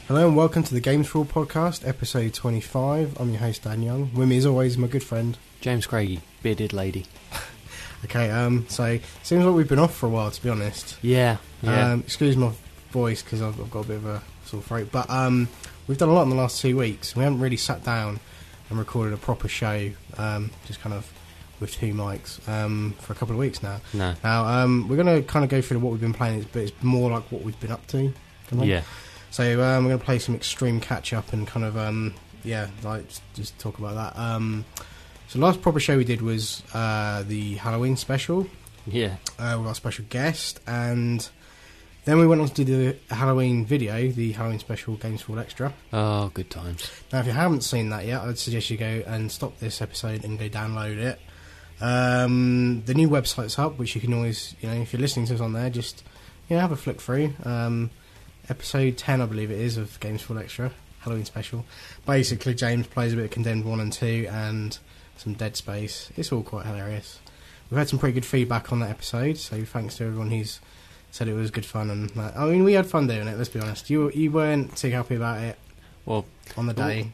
Hello and welcome to the Games4all podcast, episode 25. I'm your host, Dan Young. With me, as always, my good friend James Craigie, bearded lady. Okay, so seems like we've been off for a while, to be honest. Yeah. Excuse my voice because I've got a bit of a sore throat, but we've done a lot in the last 2 weeks. We haven't really sat down and recorded a proper show, just kind of with two mics for a couple of weeks now. No. Now we're going to kind of go through what we've been playing, but it's more like what we've been up to. Yeah. So we're going to play some extreme catch-up and kind of, just talk about that. So the last proper show we did was the Halloween special. Yeah. With our special guest. And then we went on to do the Halloween video, the Halloween special Games4all Extra. Oh, good times. Now, if you haven't seen that yet, I'd suggest you go and stop this episode and go download it. The new website's up, which you can always, if you're listening to us on there, just, have a flick through. Episode 10, I believe it is, of Games4all Extra, Halloween special. Basically, James plays a bit of Condemned 1 and 2 and some Dead Space. It's all quite hilarious. We've had some pretty good feedback on that episode, so thanks to everyone who's said it was good fun. And I mean, we had fun doing it, let's be honest. You weren't too happy about it on the day.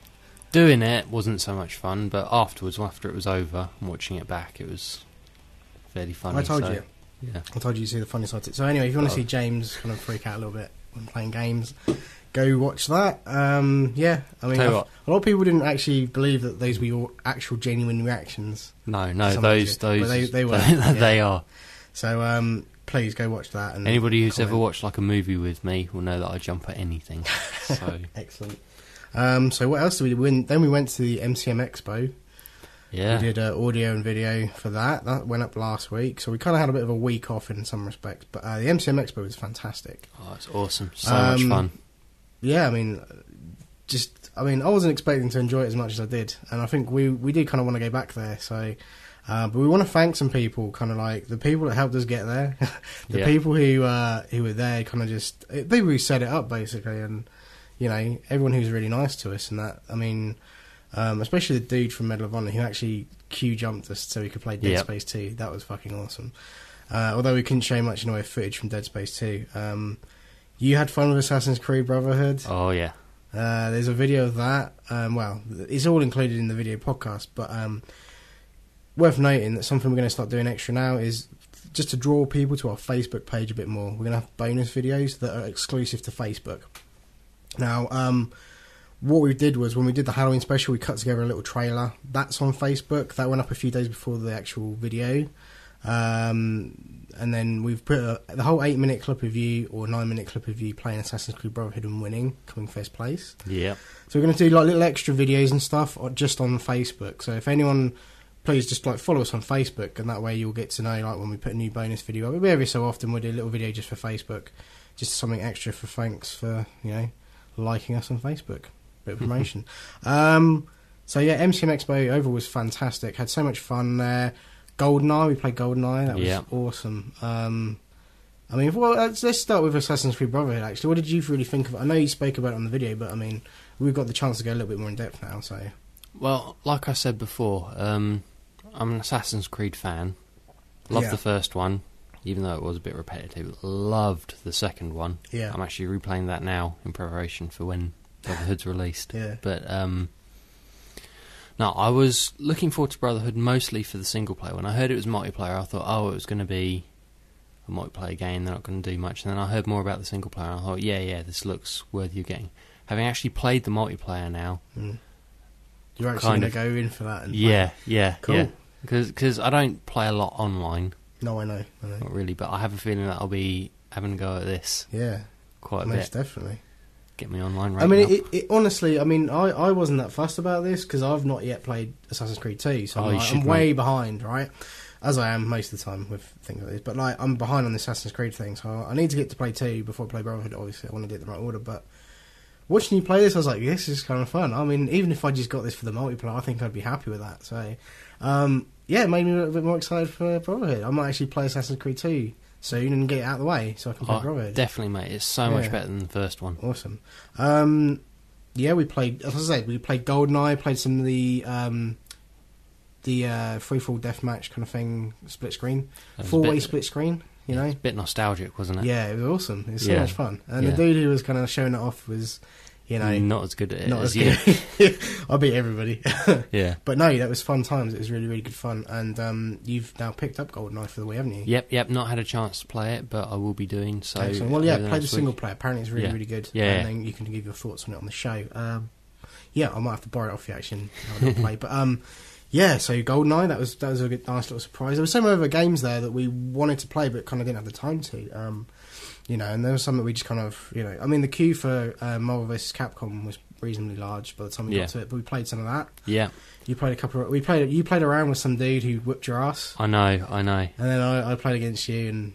Doing it wasn't so much fun, but afterwards, after it was over and watching it back, it was fairly funny. I told you. Yeah. I told you to see the funny side of it. So anyway, if you want to see James kind of freak out a little bit when playing games, go watch that. I mean, a lot of people didn't actually believe that those were your actual genuine reactions. No, those they were. They are. So please go watch that. And anybody who's ever watched like a movie with me will know that I jump at anything. So excellent. So what else did we do? Then we went to the MCM Expo. Yeah. We did audio and video for that. That went up last week. So we kind of had a bit of a week off in some respects. But the MCM Expo was fantastic. Oh, it's awesome. So much fun. Yeah, I wasn't expecting to enjoy it as much as I did. And I think we did kind of want to go back there. So, but we want to thank some people, kind of like the people that helped us get there. People who were there, kind of just people who set it up, basically. And, everyone who's really nice to us and that. I mean... especially the dude from Medal of Honor who actually queue jumped us so we could play Dead Space 2. That was fucking awesome. Although we couldn't show much in the way of footage from Dead Space 2. You had fun with Assassin's Creed Brotherhood. Oh, yeah. There's a video of that. It's all included in the video podcast, but worth noting that something we're going to start doing extra now is just to draw people to our Facebook page a bit more. We're going to have bonus videos that are exclusive to Facebook. Now, what we did was, when we did the Halloween special, we cut together a little trailer. That's on Facebook. That went up a few days before the actual video. And then we've put the whole 8-minute clip of you, or 9-minute clip of you playing Assassin's Creed Brotherhood and winning, coming first place. Yeah. So we're going to do like little extra videos and stuff just on Facebook. So if anyone, please just follow us on Facebook, and that way you'll get to know when we put a new bonus video up. Every so often we'll do a little video just for Facebook, just something extra for thanks for liking us on Facebook. Bit of promotion. MCM Expo over was fantastic. Had so much fun there. Goldeneye, we played Goldeneye. That was awesome. Let's start with Assassin's Creed Brotherhood. Actually, what did you really think of it? I know you spoke about it on the video, but we've got the chance to go a little bit more in depth now. So, well, like I said before, I'm an Assassin's Creed fan. Loved the first one, even though it was a bit repetitive. Loved the second one. Yeah, I'm actually replaying that now in preparation for when Brotherhood's released. Yeah. But no, I was looking forward to Brotherhood mostly for the single player. When I heard it was multiplayer, I thought, it was going to be a multiplayer game, they're not going to do much. And then I heard more about the single player, and I thought, this looks worthy of getting. Having actually played the multiplayer now, you're actually going to go in for that. And cool. Yeah. Because I don't play a lot online. No, I know. Not really, but I have a feeling that I'll be having a go at this. Yeah, quite a bit. Most definitely. Get me online right it honestly, I wasn't that fussed about this because I've not yet played Assassin's Creed 2, so I'm way behind, right? As I am most of the time with things like this. But I'm behind on the Assassin's Creed thing, so I need to get to play 2 before I play Brotherhood. Obviously, I want to do it in the right order. But watching you play this, I was like, this is kind of fun. Even if I just got this for the multiplayer, I think I'd be happy with that. So, it made me a little bit more excited for Brotherhood. I might actually play Assassin's Creed 2 soon and get it out of the way so I can play Brotherhood. Definitely, mate. It's so much better than the first one. Awesome. We played, as I said, Goldeneye, played some of the free-for-all deathmatch kind of thing, split screen, 4-way split screen. It's a bit nostalgic, wasn't it? Yeah, it was awesome. It was so much fun. And the dude who was kind of showing it off was, you know, not as good at it not as as you. good. I beat everybody. Yeah. But no, that was fun times. It was really, really good fun. And you've now picked up Goldeneye for the Wii, haven't you? Yep. Not had a chance to play it, but I will be doing so. Excellent. Well, yeah, play the single player. Apparently, it's really, really good. Yeah. And then you can give your thoughts on it on the show. Yeah, I might have to borrow it off you actually and have a little play. But yeah, so Goldeneye, that was a good, nice little surprise. There were some other games there that we wanted to play but kind of didn't have the time to. You know, and there was some that we just kind of, you know, I mean, the queue for Marvel vs. Capcom was reasonably large by the time we got to it, but we played some of that. Yeah. You played a couple of, you played around with some dude who whipped your ass. I know. And then I played against you, and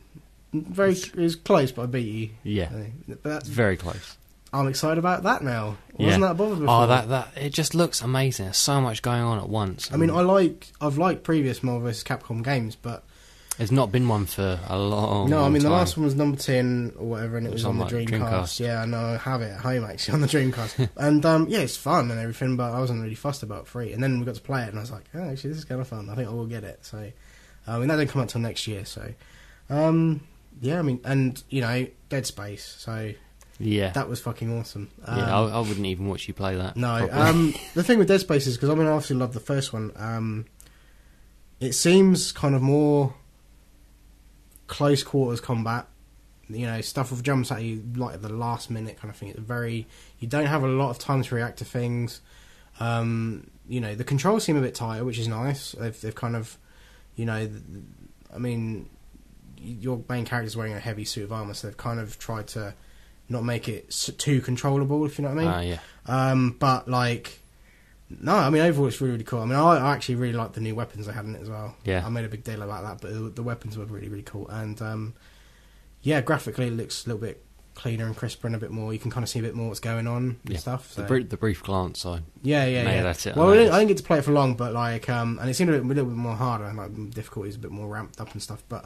it was close, but I beat you. Yeah. But that's very close. I'm excited about that now. I wasn't that bothered before. Oh, that it just looks amazing. There's so much going on at once. I mean, I've liked previous Marvel vs. Capcom games, but there's not been one for a long No, I mean, time. the last one was number 10 or whatever, and it was on the Dreamcast. Yeah, I know, I have it at home, actually, on the Dreamcast. And, yeah, it's fun and everything, but I wasn't really fussed about free. And then we got to play it, and I was like, oh, actually, this is kind of fun. I think I will get it. So, I mean, that didn't come out till next year, so... yeah, I mean, and, you know, Dead Space, so... Yeah. That was fucking awesome. Yeah, I wouldn't even watch you play that. No, the thing with Dead Space is, because I mean, I obviously love the first one, it seems kind of more... close quarters combat, you know, stuff with jumps at you like at the last minute kind of thing. It's very, you don't have a lot of time to react to things. You know, the controls seem a bit tighter, which is nice. They've kind of, you know, I mean, your main character's wearing a heavy suit of armor, so they've kind of tried to not make it too controllable, if you know what I mean. Yeah. But like, no, I mean, overall it's really, really cool. I mean, I actually really like the new weapons they had in it as well. Yeah. I made a big deal about that, but the weapons were really, really cool. And, yeah, graphically it looks a little bit cleaner and crisper and a bit more. You can kind of see a bit more what's going on and stuff. So. The brief glance, Yeah. That's it. Well, I didn't get to play it for long, but, like, and it seemed a little bit more harder, and, like, difficulties a bit more ramped up and stuff. But,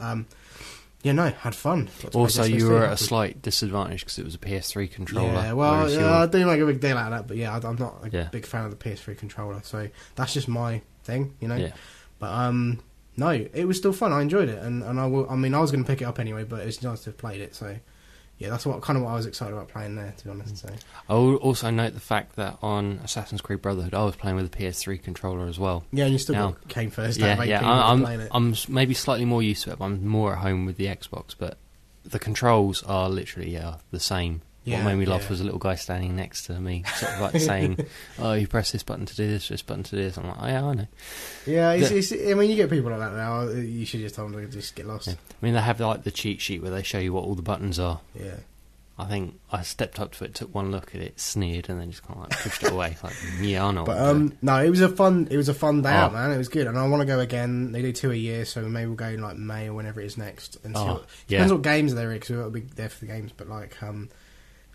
yeah, no, had fun. Also, you were at a slight disadvantage because it was a PS3 controller. Yeah, well, I do make a big deal out of that, but yeah, I'm not a big fan of the PS3 controller, so that's just my thing, you know. Yeah. But no, it was still fun. I enjoyed it, and I mean, I was going to pick it up anyway, but it's nice to have played it. So yeah, that's what I was excited about playing there, to be honest. So I will also note the fact that on Assassin's Creed Brotherhood, I was playing with a PS3 controller as well. Yeah, and you still came first. I'm maybe slightly more used to it. But I'm more at home with the Xbox, but the controls are literally the same. What made me laugh was a little guy standing next to me, sort of like saying, "Oh, you press this button to do this button to do this." I'm like, "Oh, yeah, I know." Yeah, I mean, you get people like that now. You should just tell them to just get lost. Yeah. I mean, they have like the cheat sheet where they show you what all the buttons are. Yeah. I think I stepped up to it, took one look at it, sneered, and then just kind of like pushed it away. Like, yeah, I know. But no, it was a fun day out, man. It was good, and I want to go again. They do 2 a year, so maybe we'll go in like May or whenever it is next. And see depends what games there are, because we'll be there for the games. But like,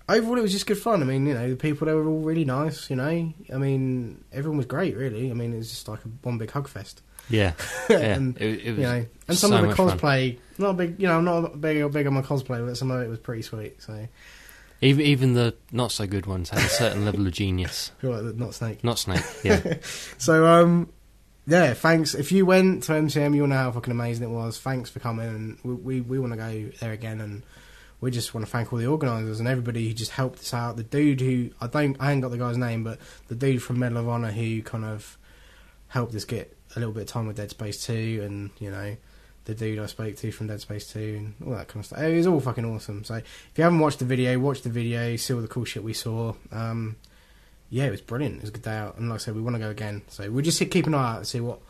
overall, it was just good fun. I mean, you know, the people there were all really nice. You know, I mean, everyone was great. Really, I mean, it was just like one big hug fest. Yeah, and it was. You know, and some of the cosplay, not a big. You know, I'm not big on my cosplay, but some of it was pretty sweet. So. Even the not so good ones had a certain level of genius. Like not Snake. Not Snake, yeah. So, yeah, thanks. If you went to MCM, you'll know how fucking amazing it was. Thanks for coming, and we want to go there again, and we just want to thank all the organisers and everybody who just helped us out. The dude who, I ain't got the guy's name, but the dude from Medal of Honor who kind of helped us get a little bit of time with Dead Space 2, and, you know, the dude I spoke to from Dead Space 2 and all that kind of stuff. It was all fucking awesome. So if you haven't watched the video, watch the video, see all the cool shit we saw. Yeah, it was brilliant. It was a good day out. And like I said, we want to go again. So we'll just keep an eye out and see what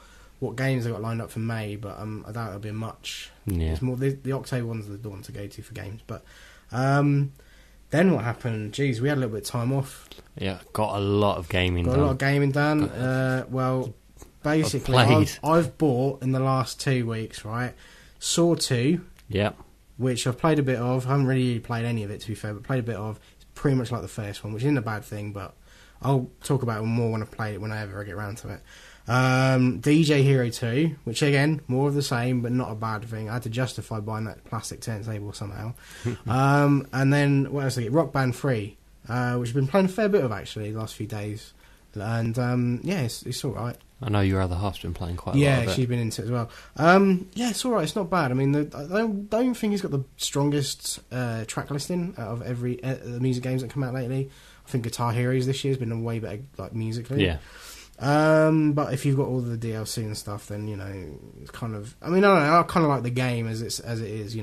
games they got lined up for May, but I doubt there'll be much. Yeah. It's more the October ones are the one to go to for games. But then what happened? Jeez, we had a little bit of time off. Yeah, got a lot of gaming done. Well, basically, I've bought in the last 2 weeks, right? Saw 2. Yep. Which I've played a bit of. I haven't really played any of it, to be fair, but played a bit of. It's pretty much like the first one, which isn't a bad thing, but I'll talk about it more when I've played it, whenever I get around to it. DJ Hero 2, which again, more of the same, but not a bad thing. I had to justify buying that plastic turntable somehow. And then, what else did I get? Rock Band 3, which I've been playing a fair bit of, actually, the last few days. And, yeah, it's alright. I know your other half's been playing quite a lot. Yeah, she's been into it as well. Yeah, it's alright, it's not bad. I mean, I don't think he's got the strongest track listing out of every the music games that come out lately. I think Guitar Heroes this year has been way better, like musically. Yeah. But if you've got all the DLC and stuff, then it's kind of. I mean, I don't know. I kind of like the game as it is.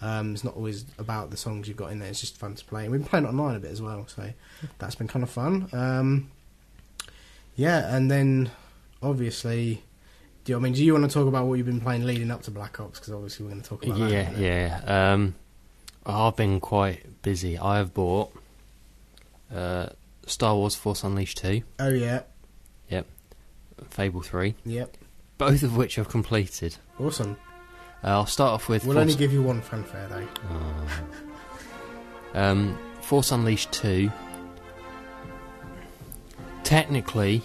It's not always about the songs you've got in there. It's just fun to play. And we've been playing it online a bit as well, so that's been kind of fun. Yeah, and then obviously, do you want to talk about what you've been playing leading up to Black Ops? Because obviously we're going to talk about that. Yeah. I've been quite busy. I have bought Star Wars Force Unleashed 2. Oh yeah. Yep. Fable 3. Yep. Both of which I've completed. Awesome. I'll start off with... We'll only give you one fanfare, though. Force Unleashed 2. Technically,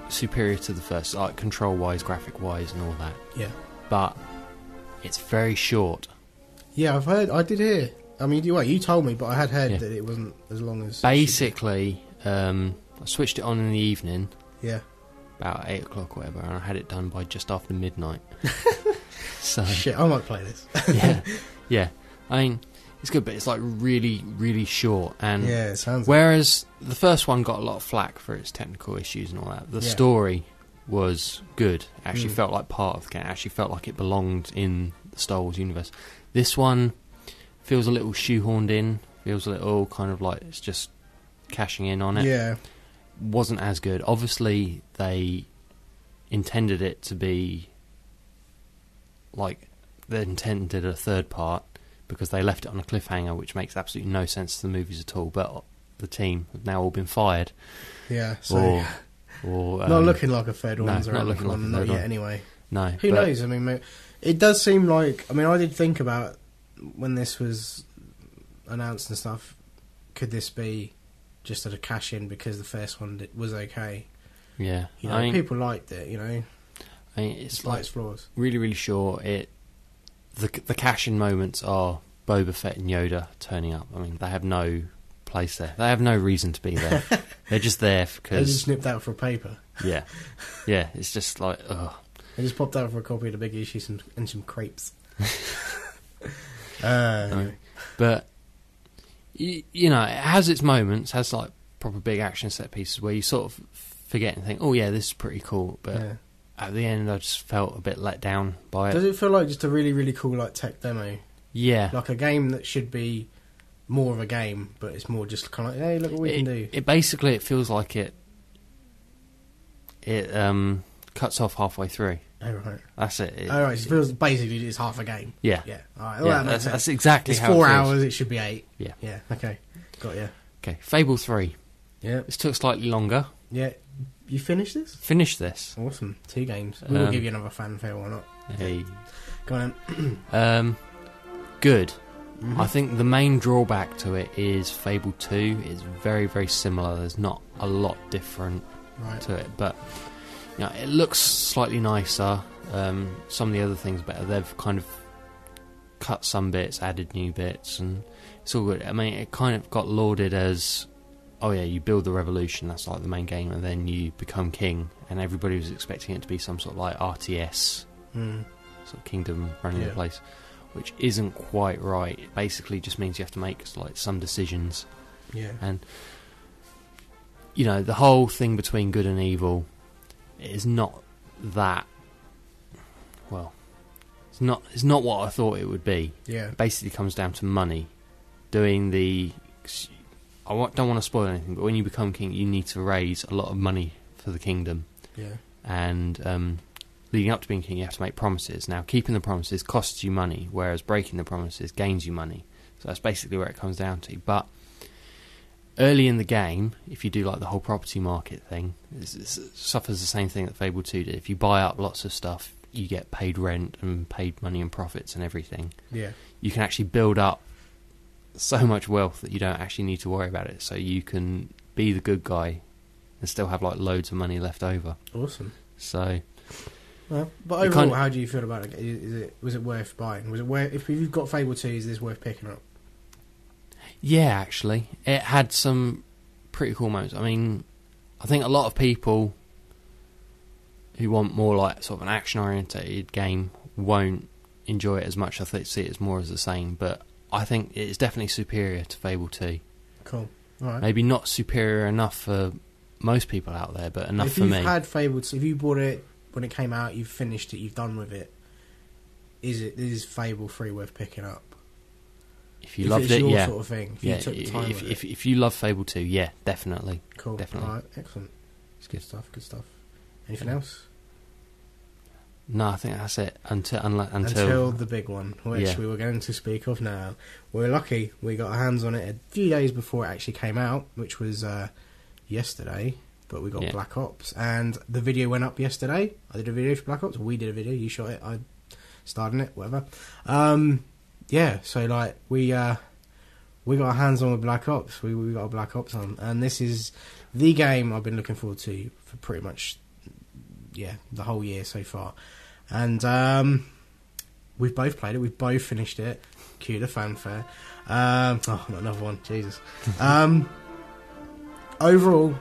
superior to the first, like control-wise, graphic-wise, and all that. Yeah. But it's very short. Yeah, I did hear. I mean, you told me, but I had heard that it wasn't as long as... Basically, I switched it on in the evening. Yeah. About 8 o'clock or whatever, and I had it done by just after midnight. So shit, I might play this. yeah. I mean, it's good, but it's like really, really short. And yeah, it sounds. Whereas the first one got a lot of flack for its technical issues and all that. The story was good. It actually felt like part of the game. It actually felt like it belonged in the Star Wars universe. This one feels a little shoehorned in. Feels a little kind of like it's just cashing in on it. Yeah. Wasn't as good. Obviously, they intended it to be like they intended a third part because they left it on a cliffhanger, which makes absolutely no sense to the movies at all. But the team have now all been fired. Yeah, so or not looking like a third one. No, not looking like a third not yet. one. Anyway, no. Who knows? I mean, it does seem like. I mean, I did think about when this was announced and stuff. Could this be just a cash in because the first one was okay? Yeah, I mean, people liked it. I mean, it's like its flaws. Really, really short. The cash in moments are Boba Fett and Yoda turning up. I mean, they have no place there. They have no reason to be there. They're just there because they just snipped out for a paper. Yeah. It's just like ugh. They just popped out for a copy of the big issue and some crepes. But it has its moments. Has like proper big action set pieces where you sort of forget and think, oh yeah, this is pretty cool. But at the end, I just felt a bit let down by it. Does it feel like just a really, really cool like tech demo? Yeah, like a game that should be more of a game, but it's more just kind of like, hey, look what we can do. It basically feels like it cuts off halfway through. Oh right, that's it. It feels basically it's half a game. Yeah. All right, well, that's exactly it's how 4 it feels. hours. It should be 8. Yeah. Okay, got you. Okay, Fable 3. Yeah, this took slightly longer. Yeah, you finished this? Finished this. Awesome. 2 games. We'll give you another fanfare or not. Hey, go on. Good. Mm-hmm. I think the main drawback to it is Fable 2 is very, very similar. There's not a lot different to it, but it looks slightly nicer. Some of the other things better. They've kind of cut some bits, added new bits, and it's all good. I mean, it kind of got lauded as, oh yeah, you build the revolution, that's like the main game, and then you become king, and everybody was expecting it to be some sort of like RTS, sort of kingdom running the place, which isn't quite right. It basically just means you have to make like some decisions. Yeah. And the whole thing between good and evil is not that well. It's not what I thought it would be. Yeah. It basically comes down to money. Doing the don't want to spoil anything, but when you become king, you need to raise a lot of money for the kingdom. Yeah. And leading up to being king, you have to make promises. Now, keeping the promises costs you money, whereas breaking the promises gains you money. So that's basically where it comes down to. But early in the game, if you do like the whole property market thing, it suffers the same thing that Fable 2 did. If you buy up lots of stuff, you get paid rent and paid money and profits and everything. Yeah. You can actually build up so much wealth that you don't actually need to worry about it. So you can be the good guy and still have like loads of money left over. Awesome. So, well, but overall, how do you feel about it? Was it worth buying? Was it worth, if you've got Fable 2, is this worth picking up? Yeah, actually, it had some pretty cool moments. I mean, I think a lot of people who want more like sort of an action-orientated game won't enjoy it as much. I think see it as more as the same, but I think it's definitely superior to Fable 2. Cool. Right. Maybe not superior enough for most people out there, but enough for me. If you've had Fable, if you bought it when it came out, you've finished it, you've done with it, is Fable 3 worth picking up? If you loved it, your yeah. sort of thing. If yeah, you took time with it. if you love Fable 2, yeah, definitely. Cool. Definitely. Alright, excellent. It's good stuff, good stuff. Anything else? No, I think that's it. Until the big one, which we were going to speak of now. We're lucky we got our hands on it a few days before it actually came out, which was yesterday, but we got Black Ops. And the video went up yesterday. I did a video for Black Ops. We did a video. You shot it. I starred in it, whatever. Yeah, so like we got our hands on with Black Ops. We got a Black Ops on, and this is the game I've been looking forward to for pretty much the whole year so far. And we've both played it. We've both finished it. Cue the fanfare. Not another one. Jesus. Overall,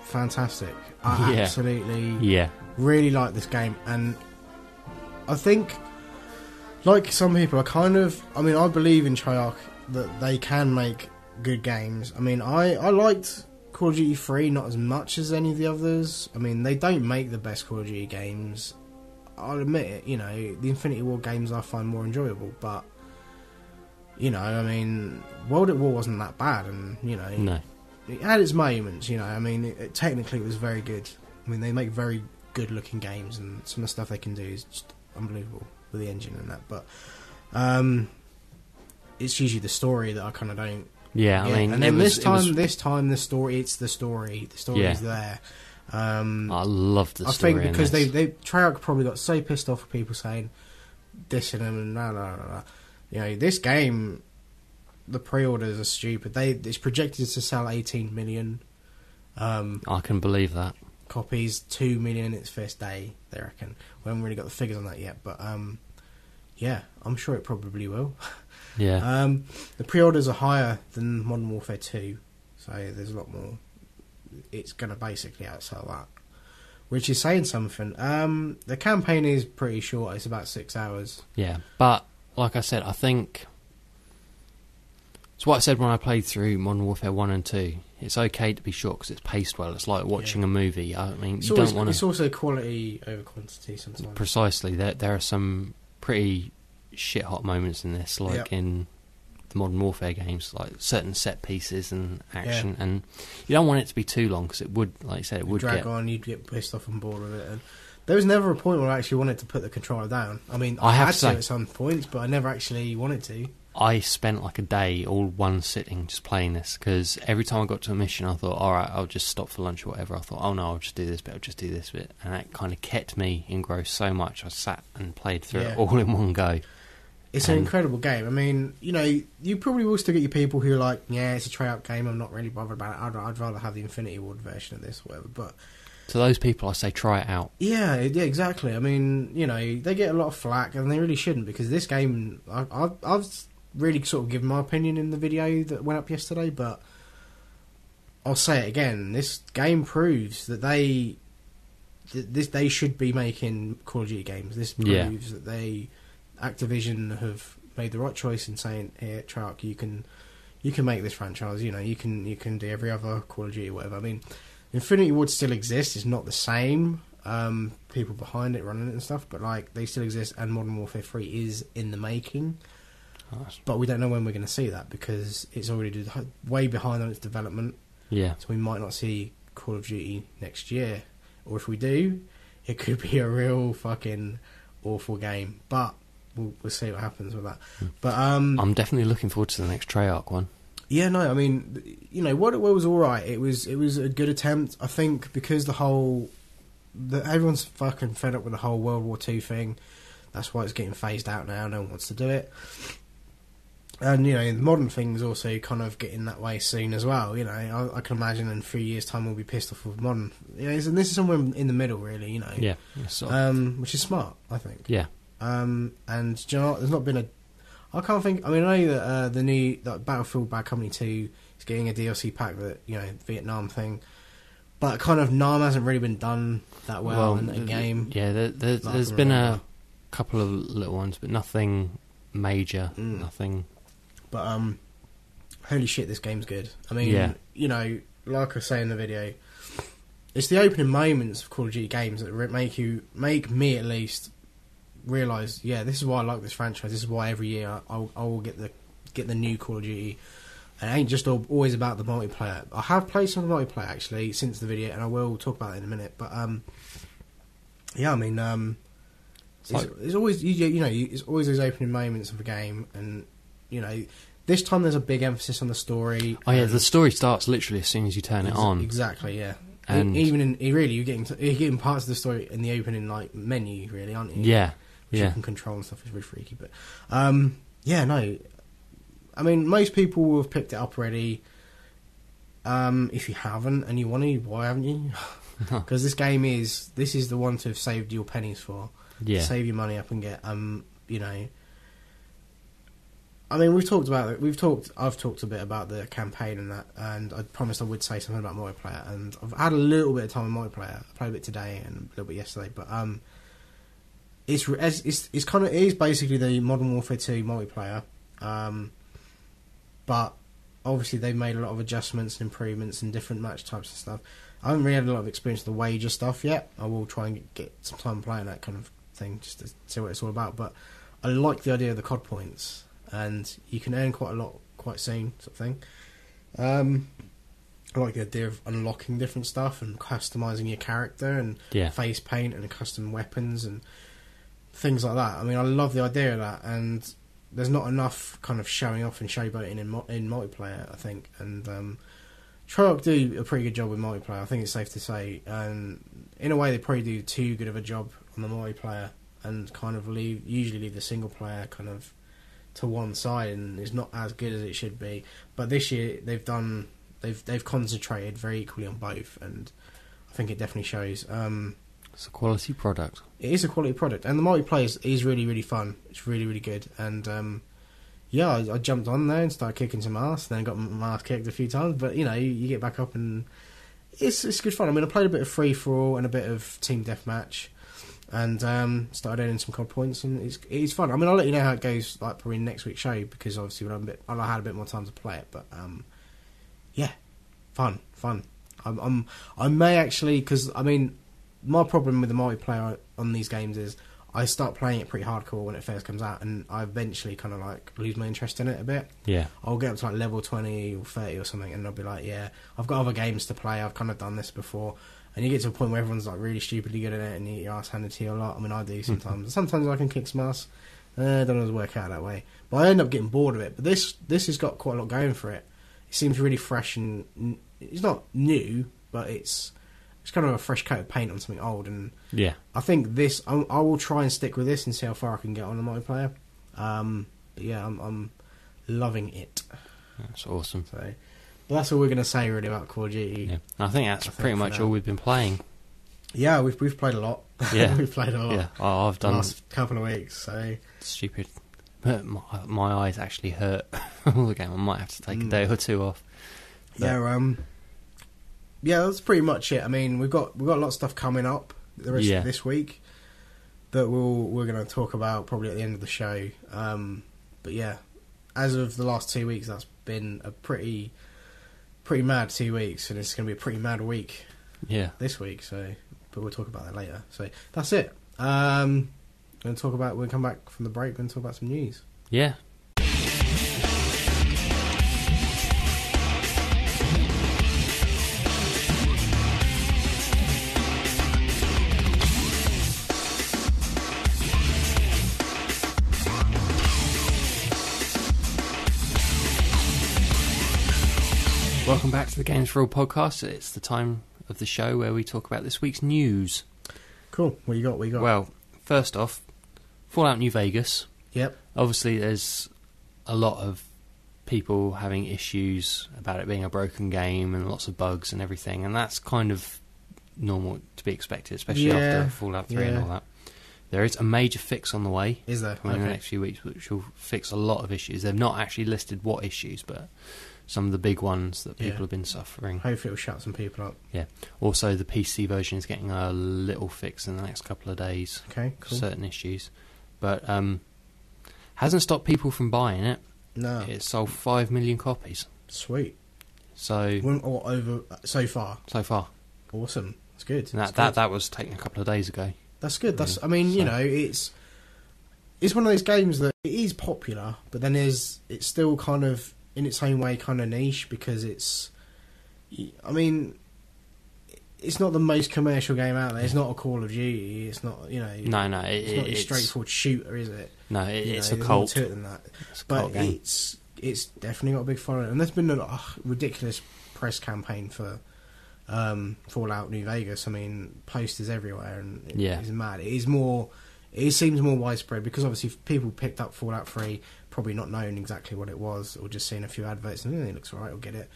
fantastic. I absolutely really like this game, and I think, like some people, I believe in Treyarch that they can make good games. I mean, I liked Call of Duty 3 not as much as any of the others. I mean, they don't make the best Call of Duty games. I'll admit it, the Infinity War games I find more enjoyable, but, I mean, World at War wasn't that bad, and, No. it had its moments, I mean, technically it was very good. I mean, they make very good-looking games, and some of the stuff they can do is just unbelievable with the engine and that, but it's usually the story that I kind of don't. Yeah, I mean, and then this time the story, it's the story. The story is there. I love the story. I think because they Treyarch probably got so pissed off with people saying dissing them and blah. This game, the pre-orders are stupid. It's projected to sell 18 million. I can believe that. Copies, 2 million its first day, they reckon. We haven't really got the figures on that yet, but yeah, I'm sure it probably will. Yeah. The pre-orders are higher than Modern Warfare 2, so there's a lot more. It's going to basically outsell that, which is saying something. The campaign is pretty short. It's about 6 hours. Yeah, but like I said, I think it's what I said when I played through Modern Warfare 1 and 2. It's okay to be short because it's paced well. It's like watching a movie. I mean, you don't want to. It's also quality over quantity sometimes. Precisely. There are some pretty shit hot moments in this, like in the Modern Warfare games, like certain set pieces and action, and you don't want it to be too long because it would, like you said, it would drag on. You'd get pissed off and bored with it. And there was never a point where I actually wanted to put the controller down. I mean, I had to at some points, but I never actually wanted to. I spent like a day, all one sitting, just playing this, because every time I got to a mission, I thought, alright, I'll just stop for lunch or whatever. I thought, oh no, I'll just do this bit, and that kind of kept me engrossed so much. I sat and played through it all in one go. It's an incredible game. I mean, you probably will still get your people who are like, yeah, it's a Treyarch game, I'm not really bothered about it, I'd rather have the Infinity Ward version of this or whatever, but to those people, I say try it out. Yeah, exactly. I mean, they get a lot of flack, and they really shouldn't, because this game, I've really sort of given my opinion in the video that went up yesterday, but I'll say it again. This game proves that they should be making Call of Duty games. This proves that Activision have made the right choice in saying, here, Treyarch, you can make this franchise. You can do every other Call of Duty, whatever. I mean, Infinity Ward still exists. It's not the same. People behind it running it and stuff, but like they still exist. And Modern Warfare 3 is in the making. But we don't know when we're going to see that, because it's already way behind on its development. Yeah. So we might not see Call of Duty next year. Or if we do, it could be a real fucking awful game. But we'll see what happens with that. But I'm definitely looking forward to the next Treyarch one. Yeah, no, I mean, what was alright. It was a good attempt. I think because everyone's fucking fed up with the whole World War II thing. That's why it's getting phased out now. No one wants to do it. And, the modern thing's also kind of getting that way soon as well. I can imagine in 3 years' time we'll be pissed off with modern. And this is somewhere in the middle, really, Yeah. Which is smart, I think. Yeah. And, do you know what? There's not been I can't think. I mean, I know that Battlefield Bad Company 2 is getting a DLC pack, that, Vietnam thing. But kind of NAM hasn't really been done that well in a game. Yeah, there's been a couple of little ones, but nothing major. Nothing. But holy shit, this game's good. I mean, Yeah. you know, like I say in the video, it's the opening moments of Call of Duty games that make me at least realise, yeah, this is why I like this franchise. This is why every year I will get the new Call of Duty. And it ain't just always about the multiplayer. I have played some multiplayer actually since the video, and I will talk about it in a minute. But yeah, I mean, it's always it's always those opening moments of a game, and you know, this time there's a big emphasis on the story. Oh yeah, the story starts literally as soon as you turn it on. Exactly, yeah. And even you're getting parts of the story in the opening like menu, really, aren't you? Yeah, Which you can control and stuff. It's really freaky, but yeah, no. I mean, most people will have picked it up already. If you haven't and you want to, why haven't you? Because this is the one to have saved your pennies for. Yeah. Save your money up and get you know. I mean, we've talked about it. I've talked a bit about the campaign and that, and I promised I would say something about multiplayer. And I've had a little bit of time in multiplayer. I played a bit today and a little bit yesterday, but it is basically the Modern Warfare 2 multiplayer. But obviously they've made a lot of adjustments and improvements and different match types and stuff. I haven't really had a lot of experience with the wager stuff yet. I will try and get some time playing that kind of thing just to see what it's all about. But I like the idea of the COD points, and you can earn quite a lot quite soon, sort of thing. I like the idea of unlocking different stuff and customising your character and face paint and custom weapons and things like that. I mean, I love the idea of that, and there's not enough kind of showing off and showboating in multiplayer, I think. And Treyarch do a pretty good job with multiplayer, I think it's safe to say. And in a way, they probably do too good of a job on the multiplayer, and kind of usually leave the single player kind of to one side, and it's not as good as it should be. But this year, they've concentrated very equally on both, and I think it definitely shows. It's a quality product. It is a quality product, and the multiplayer is really, really fun. It's really, really good, and yeah, I jumped on there and started kicking some ass, and then got my ass kicked a few times. But you know, you get back up, and it's good fun. I mean, I played a bit of free for all and a bit of team deathmatch, and started earning some COD points, and it's fun. I mean, I'll let you know how it goes, like probably next week's show, because obviously I had a bit more time to play it. But yeah, fun. I may actually, because I mean, my problem with the multiplayer on these games is I start playing it pretty hardcore when it first comes out, and I eventually kind of like lose my interest in it a bit. Yeah. I'll get up to like level 20 or 30 or something, and I'll be like, yeah, I've got other games to play, I've kind of done this before. And you get to a point where everyone's like really stupidly good at it, and you get your ass handed to you a lot. I mean, I do sometimes. Sometimes I can kick some ass. Don't always work out that way. But I end up getting bored of it. But this has got quite a lot going for it. It seems really fresh, and it's not new, but it's kind of a fresh coat of paint on something old. And yeah, I think this, I will try and stick with this and see how far I can get on the multiplayer. But yeah, I'm loving it. That's awesome. So, but that's all we're going to say really about Call of Duty. Yeah. I think that's pretty much all we've been playing. Yeah, we've played a lot. Yeah, we've played a lot. Yeah, I've done the last couple of weeks. So stupid. But my eyes actually hurt all the game. I might have to take a day or two off. But yeah, that's pretty much it. I mean, we've got a lot of stuff coming up the rest of this week that we're going to talk about probably at the end of the show. But yeah, as of the last 2 weeks, that's been a pretty mad 2 weeks, and it's going to be a pretty mad week. Yeah, this week. So, but we'll talk about that later. So that's it. We'll come back from the break and talk about some news. Yeah. Welcome back to the Games4all podcast. It's the time of the show where we talk about this week's news. Cool. What you got? Well, first off, Fallout New Vegas. Yep. Obviously, there's a lot of people having issues about it being a broken game and lots of bugs and everything, and that's kind of normal to be expected, especially after Fallout 3 and all that. There is a major fix on the way. Is there? In the next few weeks, which will fix a lot of issues. They've not actually listed what issues, but some of the big ones that people have been suffering. Hopefully it'll shut some people up. Yeah. Also, the PC version is getting a little fix in the next couple of days. Okay, cool. Certain issues. But hasn't stopped people from buying it. No. It sold 5 million copies. Sweet. So Or over so far. Awesome. That's good. And that was taken a couple of days ago. That's good. I mean, you know, it's one of those games that it is popular, but then it's still kind of in its own way kind of niche because it's. I mean, it's not the most commercial game out there. It's not a Call of Duty. It's not, you know. It's not a straightforward shooter, is it? No, it's a there's cult. More to it than that. But it's definitely got a big following, and there's been a ridiculous press campaign for Fallout New Vegas. I mean, posters everywhere, and it's mad. It seems more widespread because obviously people picked up Fallout 3, probably not knowing exactly what it was, or just seeing a few adverts and it looks alright, I'll get it.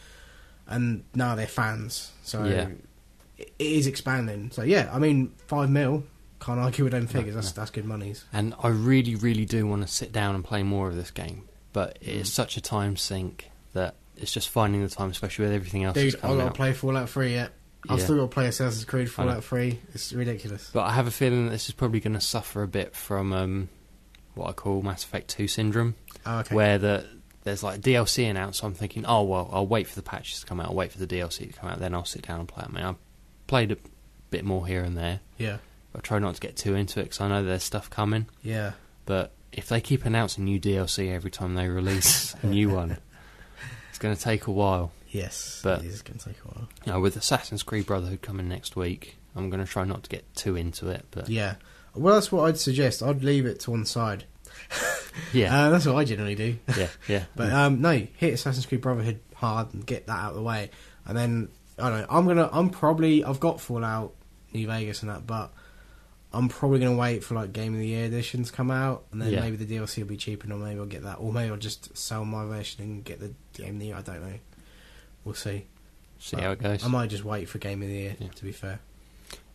And now they're fans, so it is expanding. So yeah, I mean, $5 million, can't argue with them figures. That's good monies. And I really, really do want to sit down and play more of this game, but it is such a time sink that it's just finding the time, especially with everything else. Dude, that's coming I've got out. to play Fallout 3 yet. I've still got to play Assassin's Creed Fallout 3. It's ridiculous. But I have a feeling that this is probably going to suffer a bit from what I call Mass Effect 2 syndrome, where there's like DLC announced, so I'm thinking, oh well, I'll wait for the patches to come out, I'll wait for the DLC to come out, then I'll sit down and play it. I mean, I've played a bit more here and there. Yeah. I try not to get too into it because I know there's stuff coming. Yeah. But if they keep announcing new DLC every time they release a new one, it's going to take a while. Yes, but it is going to take a while. You know, with Assassin's Creed Brotherhood coming next week, I'm going to try not to get too into it. But yeah, well, that's what I'd suggest. I'd leave it to one side. Yeah, that's what I generally do. Yeah. But no, hit Assassin's Creed Brotherhood hard and get that out of the way, and then I don't know. I've got Fallout New Vegas and that, but I'm probably going to wait for like Game of the Year editions come out, and then maybe the DLC will be cheaper, or maybe I'll get that, or maybe I'll just sell my version and get the Game of the Year. I don't know. We'll see. How it goes. I might just wait for Game of the Year, to be fair.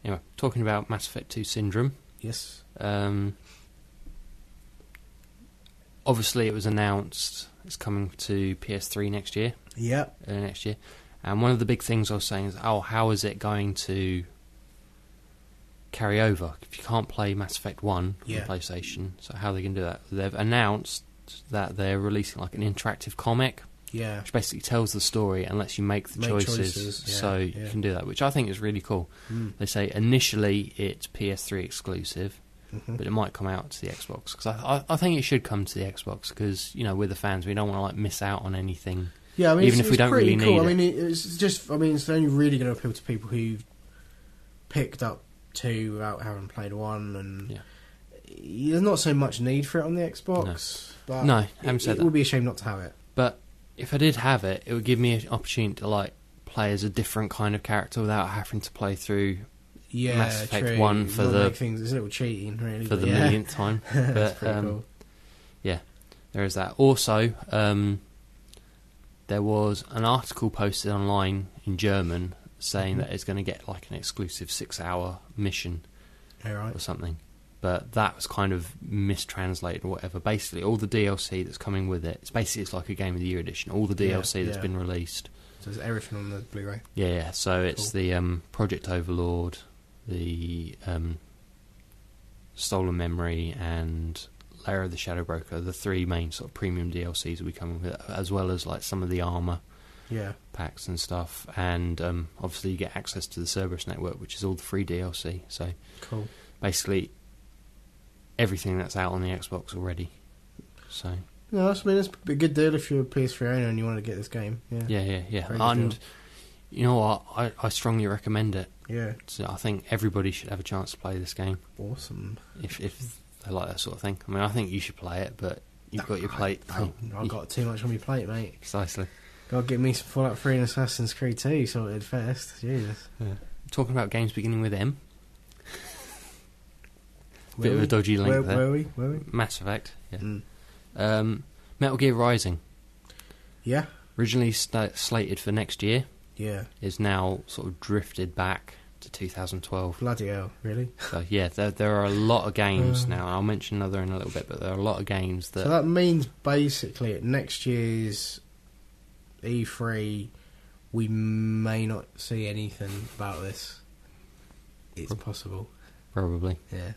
Anyway, talking about Mass Effect 2 syndrome. Yes. Obviously, it was announced it's coming to PS3 next year. Yeah. Next year. And one of the big things I was saying is, how is it going to carry over? If you can't play Mass Effect 1 on PlayStation, so how are they going to do that? They've announced that they're releasing like an interactive comic. Yeah. Which basically tells the story and lets you make choices. So you can do that, which I think is really cool. They say initially it's PS3 exclusive, but it might come out to the Xbox. Because I think it should come to the Xbox because, you know, we're the fans, we don't want to like miss out on anything. Yeah, I mean, even if we don't really need it. I mean, it's only really going to appeal to people who've picked up 2 without having played 1, and there's not so much need for it on the Xbox. No, but having said that, it would be a shame not to have it. But if I did have it, it would give me an opportunity to like play as a different kind of character without having to play through Mass Effect 1 for the things. It's a little cheating, really, for the millionth time. That's but pretty cool. Yeah, there is that. Also, there was an article posted online in German saying that it's going to get like an exclusive 6-hour mission or something. But that was kind of mistranslated or whatever. Basically, all the DLC that's coming with it, it's like a Game of the Year edition. All the DLC that's been released. So there's everything on the Blu-ray? Yeah. So it's the Project Overlord, the Stolen Memory, and Lair of the Shadow Broker, the 3 main sort of premium DLCs that we come with, as well as like some of the armour packs and stuff. And obviously you get access to the Cerberus network, which is all the free DLC. So cool. Basically everything that's out on the Xbox already. So no, that's a good deal if you're a PS3 owner and you want to get this game. Yeah. And you know what? I strongly recommend it. Yeah. So I think everybody should have a chance to play this game. Awesome. If they like that sort of thing. I mean, I think you should play it, but you've got your plate. I've got too much on my plate, mate. Precisely. Got to get me some Fallout 3 and Assassin's Creed 2 sorted first. Jesus. Yeah. Talking about games beginning with M. Bit of a dodgy link there. Were we? Mass Effect, yeah. Metal Gear Rising. Yeah. Originally slated for next year. Yeah. Is now sort of drifted back to 2012. Bloody hell, really? So yeah, there are a lot of games now. I'll mention another in a little bit, but there are a lot of games that... So that means basically at next year's E3 we may not see anything about this. It's possible. Probably. Yeah.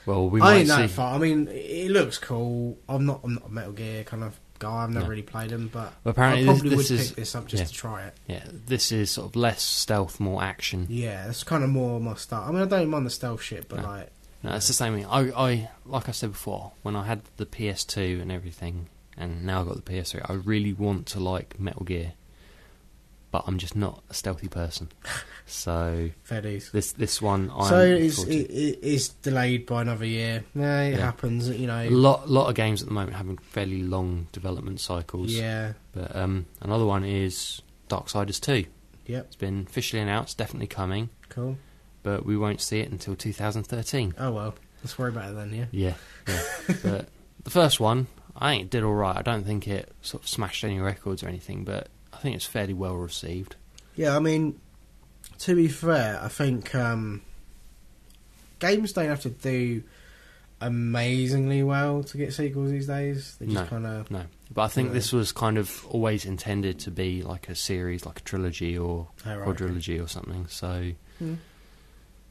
Well, we might see. That far. I mean, it looks cool. I'm not a Metal Gear kind of guy. I've never really played them, but Well, apparently I probably this would is, pick this up just to try it. Yeah, this is sort of less stealth, more action. Yeah, it's kind of more my style. I mean, I don't mind the stealth shit, but No, it's the same thing. I like I said before, when I had the PS2 and everything, and now I've got the PS3, I really want to like Metal Gear, but I'm just not a stealthy person. So fair dues. This one, it is delayed by another year. No, it happens. You know, a lot of games at the moment having fairly long development cycles. Yeah, but another one is Darksiders 2. Yep, it's been officially announced, definitely coming. Cool. But we won't see it until 2013. Oh well, let's worry about it then. Yeah. But the first one, I think it did all right. I don't think it sort of smashed any records or anything, but I think it's fairly well received. Yeah, I mean, to be fair, I think games don't have to do amazingly well to get sequels these days. They just no. But I think this was kind of always intended to be like a series, like a trilogy or quadrilogy or something. So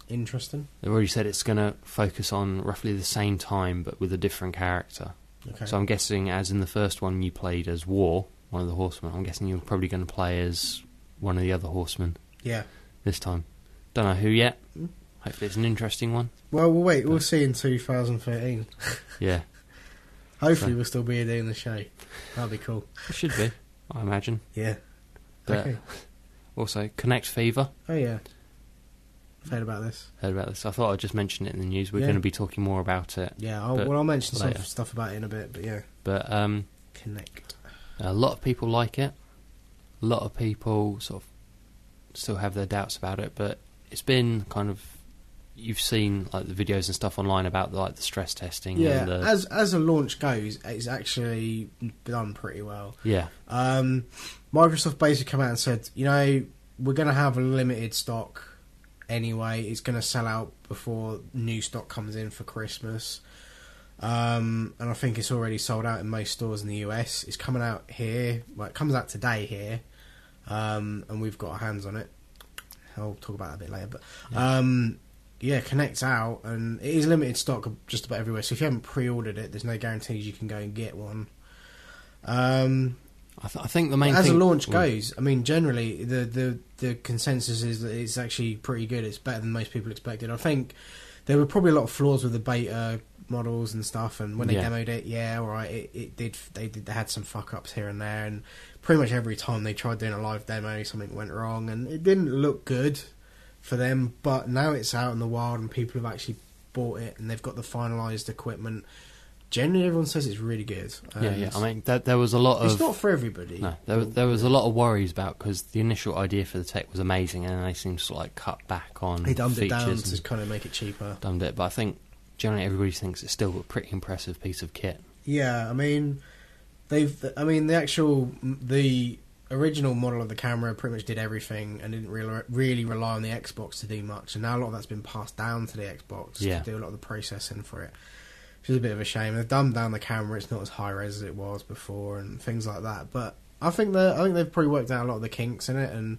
interesting. They've already said it's going to focus on roughly the same time, but with a different character. Okay. So I'm guessing, as in the first one, you played as War, one of the horsemen. I'm guessing you're probably going to play as one of the other horsemen. Yeah. This time. Don't know who yet. Hopefully it's an interesting one. Well, we'll wait. We'll see in 2013. Yeah. Hopefully we'll still be here doing the show. That'll be cool. It should be, I imagine. Yeah. But okay. Also, Connect Fever. Oh, yeah. I've heard about this. I thought I'd just mention it in the news. We're going to be talking more about it. Yeah, I'll mention some stuff about it in a bit, but yeah. But Connect. A lot of people like it. A lot of people sort of still have their doubts about it, but it's been kind of... You've seen like the videos and stuff online about the stress testing. Yeah, and as a launch goes, it's actually done pretty well. Yeah. Microsoft basically came out and said, we're going to have a limited stock anyway. It's going to sell out before new stock comes in for Christmas. And I think it's already sold out in most stores in the US. It's coming out here. Well, it comes out today here. And we've got our hands on it. I'll talk about that a bit later. But Connect's out, and it is limited stock just about everywhere. So if you haven't pre-ordered it, there's no guarantees you can go and get one. I think the main thing... As a launch goes, I mean, generally, the consensus is that it's actually pretty good. It's better than most people expected. I think there were probably a lot of flaws with the beta models and stuff, and when they demoed it, they had some fuck-ups here and there, and pretty much every time they tried doing a live demo, something went wrong, and it didn't look good for them. But now it's out in the wild, and people have actually bought it, and they've got the finalised equipment. Generally, everyone says it's really good. Yeah. I mean, there was a lot of... It's not for everybody. No, there was a lot of worries about, because the initial idea for the tech was amazing, and then they seemed to cut back on They dumbed features it down to kind of make it cheaper. But I think generally everybody thinks it's still a pretty impressive piece of kit. Yeah, I mean, the original model of the camera pretty much did everything and didn't really rely on the Xbox to do much, and now a lot of that's been passed down to the Xbox to do a lot of the processing for it. Which is a bit of a shame. They've dumbed down the camera; it's not as high res as it was before, and things like that. But I think they've probably worked out a lot of the kinks in it, and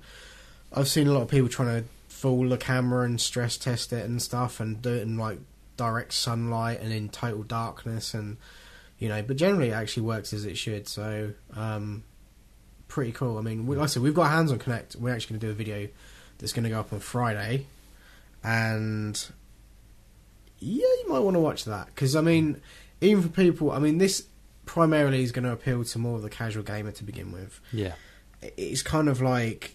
I've seen a lot of people trying to fool the camera and stress test it and stuff, and do it in direct sunlight and in total darkness, and but generally it actually works as it should. So pretty cool. I mean, like I said, we've got hands on Connect. We're actually going to do a video that's going to go up on Friday, and you might want to watch that, because I mean, even for people, I mean, this primarily is going to appeal to more of the casual gamer to begin with. Yeah, it's kind of like,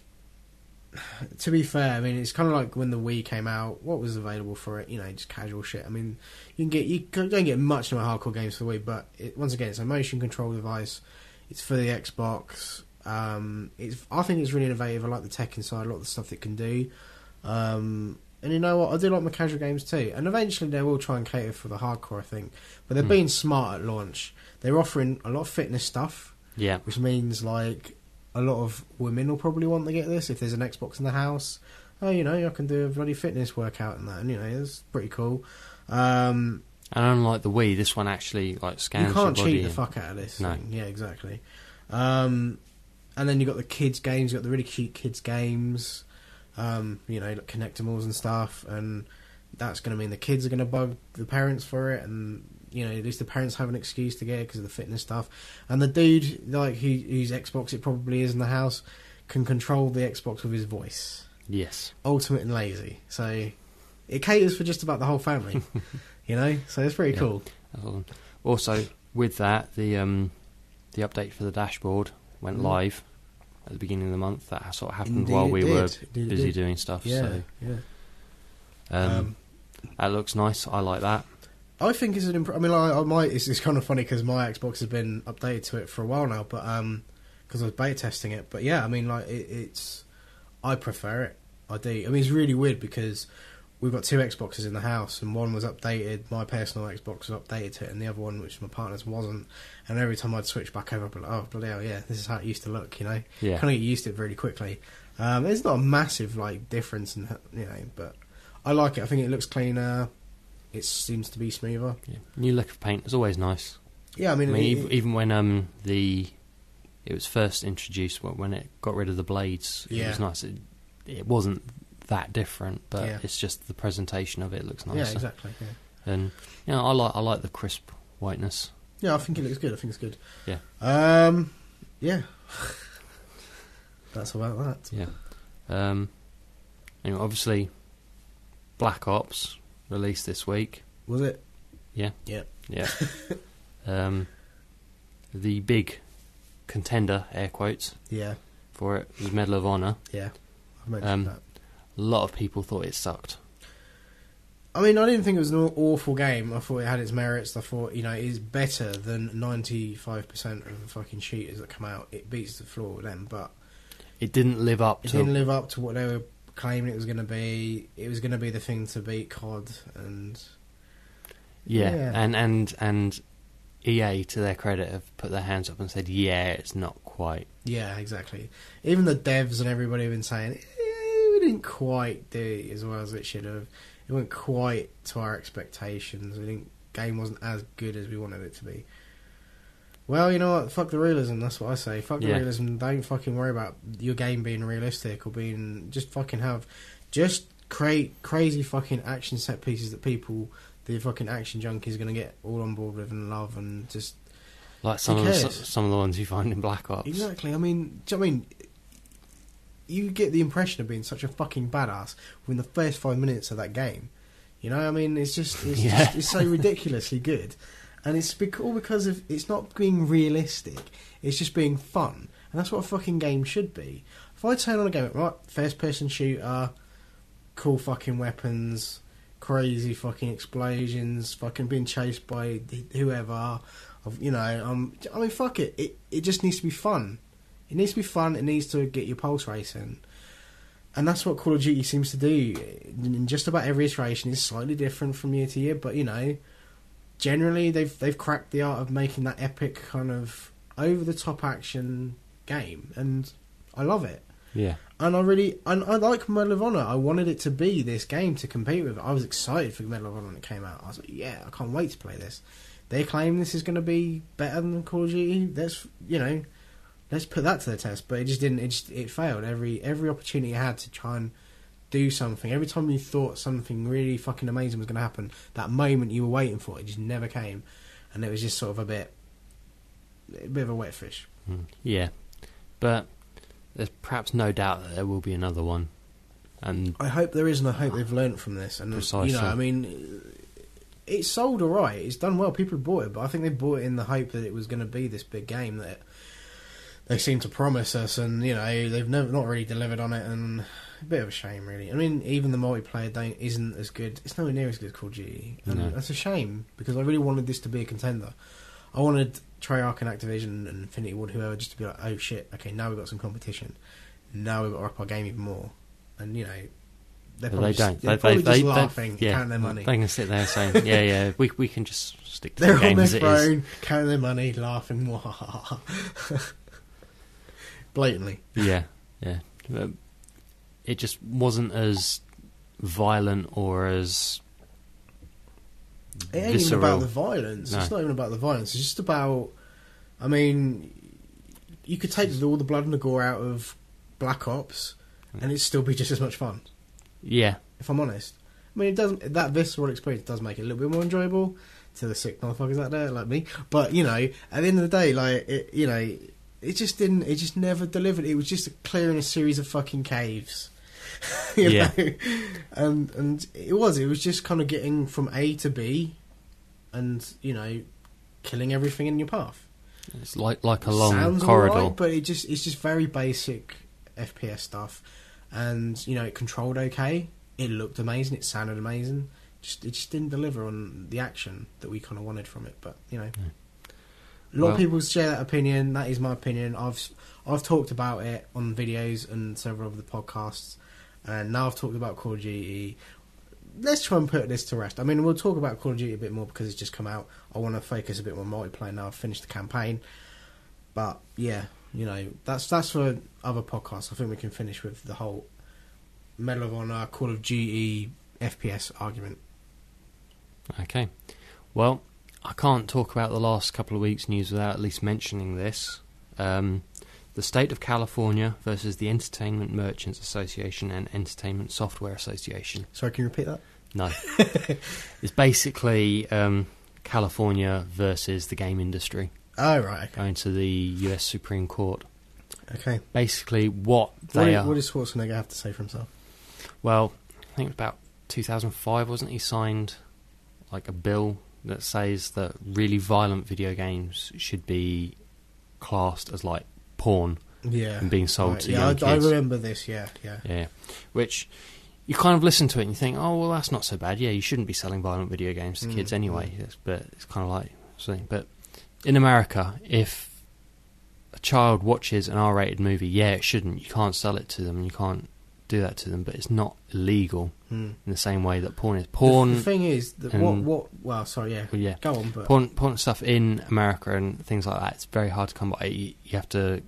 to be fair, I mean, it's kind of like when the Wii came out. What was available for it? Just casual shit. I mean, you don't get much of hardcore games for the Wii, but once again, it's a motion control device. It's for the Xbox. I think it's really innovative. I like the tech inside, a lot of the stuff it can do. And you know what? I do like my casual games too. And eventually they will try and cater for the hardcore, I think. But they're being smart at launch. They're offering a lot of fitness stuff. Yeah. Which means, a lot of women will probably want to get this if there's an Xbox in the house. Oh, I can do a bloody fitness workout and that. And, it's pretty cool. And unlike the Wii, this one actually, scans you can't your body. cheat the fuck out of this thing. Yeah, exactly. And then you've got the kids' games. You've got the really cute kids' games. Connectimals and stuff, and that's going to mean the kids are going to bug the parents for it, and at least the parents have an excuse to get it because of the fitness stuff. And the dude, like, whose Xbox it probably is in the house, can control the Xbox with his voice. Yes. Ultimate and lazy. So it caters for just about the whole family, So it's pretty cool. Also, with that, the update for the dashboard went live at the beginning of the month. That sort of happened while we were busy doing stuff. Yeah, that looks nice. I like that. I think it's an it's kind of funny because my Xbox has been updated to it for a while now, but because I was beta testing it. But yeah, I mean, like it's I prefer it. I do. I mean, it's really weird because we've got two Xboxes in the house, and one was updated. My personal Xbox was updated to it, and the other one, which is my partner's, wasn't. And every time I'd switch back over, I'd be like, "Oh bloody hell, yeah, this is how it used to look." Yeah. Kind of get used to it really quickly. There's not a massive difference, but I like it. I think it looks cleaner. It seems to be smoother. Yeah. New lick of paint is always nice. Yeah, I mean even when it was first introduced, when it got rid of the blades, it was nice. It wasn't that different, but it's just the presentation of it looks nicer. Yeah, exactly. Yeah. And I like the crisp whiteness. Yeah, I think it looks good. I think it's good. Yeah. Yeah. That's about that. Yeah. Anyway, obviously, Black Ops released this week. Was it? Yeah. Yeah. Yeah. The big contender, air quotes, for it was Medal of Honor. Yeah. I mentioned that. A lot of people thought it sucked. I mean, I didn't think it was an awful game. I thought it had its merits. I thought, it is better than 95% of the fucking shooters that come out. It beats the floor with them, but it didn't live up to what they were claiming it was going to be. It was going to be the thing to beat COD, and and EA, to their credit, have put their hands up and said, it's not quite. Yeah, exactly. Even the devs and everybody have been saying, we didn't quite do it as well as it should have. It wasn't quite to our expectations. The game wasn't as good as we wanted it to be. Well, you know what? Fuck the realism. That's what I say. Fuck the realism. Don't fucking worry about your game being realistic or being... Just create crazy fucking action set pieces that the fucking action junkies are going to get all on board with and love, and just... Like some of the ones you find in Black Ops. Exactly. I mean, do you know what I mean? You get the impression of being such a fucking badass within the first 5 minutes of that game. I mean, it's so ridiculously good. And it's all because of it's not being realistic. It's just being fun. And that's what a fucking game should be. If I turn on a game, right, first person shooter, cool fucking weapons, crazy fucking explosions, fucking being chased by whoever, I mean, fuck it. It just needs to be fun. It needs to be fun. It needs to get your pulse racing. And that's what Call of Duty seems to do. In just about every iteration, it's slightly different from year to year, but, generally they've cracked the art of making that epic kind of over-the-top action game, and I love it. Yeah. And I like Medal of Honor. I wanted it to be this game to compete with. I was excited for Medal of Honor when it came out. I was like, I can't wait to play this. They claim this is going to be better than Call of Duty. Let's put that to the test. But it just didn't. It failed. Every opportunity it had to try and do something. Every time you thought something really fucking amazing was going to happen, that moment you were waiting for, it just never came. And it was just sort of a bit of a wet fish. Yeah. But there's perhaps no doubt that there will be another one. And I hope there is, and I hope they've learnt from this. And precisely. I mean, it's sold alright. It's done well. People have bought it, but I think they bought it in the hope that it was going to be this big game that they seem to promise us, and they've not really delivered on it, and a bit of a shame, really. I mean, even the multiplayer isn't as good. It's nowhere near as good as Call of Duty, and that's a shame because I really wanted this to be a contender. I wanted Treyarch and Activision and Infinity Ward, whoever, just to be like, oh shit, okay, now we've got some competition. Now we've got to up our game even more, and they're probably just laughing, counting their money. They can sit there saying, we can just stick to the game as it is. They're on their phone, counting their money, laughing. Blatantly. Yeah. It just wasn't as violent or as it ain't visceral. Even about the violence. No. It's not even about the violence. It's just about... I mean, you could take all the blood and the gore out of Black Ops and it'd still be just as much fun. Yeah. If I'm honest. I mean, that visceral experience does make it a little bit more enjoyable to the sick motherfuckers out there like me. But you know, at the end of the day, like it just didn't. It just never delivered. It was just clearing a series of fucking caves. you know? And it was just kind of getting from A to B, and you know, killing everything in your path. It's like a long Sounds corridor, all right, but it's just very basic FPS stuff, and you know, it controlled okay. It looked amazing. It sounded amazing. It just didn't deliver on the action that we kind of wanted from it. But you know. A lot of people share that opinion. That is my opinion. I've talked about it on videos and several of the podcasts, and now I've talked about Call of Duty. Let's try and put this to rest. I mean, we'll talk about Call of Duty a bit more because it's just come out. I want to focus a bit more on multiplayer now. I've finished the campaign, but yeah, you know, that's for other podcasts. I think we can finish with the whole Medal of Honor, Call of Duty FPS argument. Okay, well, I can't talk about the last couple of weeks' news without at least mentioning this. The state of California versus the Entertainment Merchants Association and Entertainment Software Association. Sorry, can you repeat that? No. It's basically California versus the game industry. Oh, right. Okay. Going to the US Supreme Court. Okay. Basically, what does Schwarzenegger have to say for himself? Well, I think it was about 2005, wasn't he, signed like a bill that says that really violent video games should be classed as like porn, and being sold to young kids. I remember this. Yeah. Which you kind of listen to it and you think, oh well, that's not so bad. Yeah, you shouldn't be selling violent video games to kids anyway. But it's kind of like something. But in America, if a child watches an R-rated movie, it shouldn't. You can't sell it to them. You can't do that to them. But it's not illegal in the same way that porn is. Porn. The thing is that Well, sorry. Yeah. Go on. But porn stuff in America and things like that. It's very hard to come by. You have to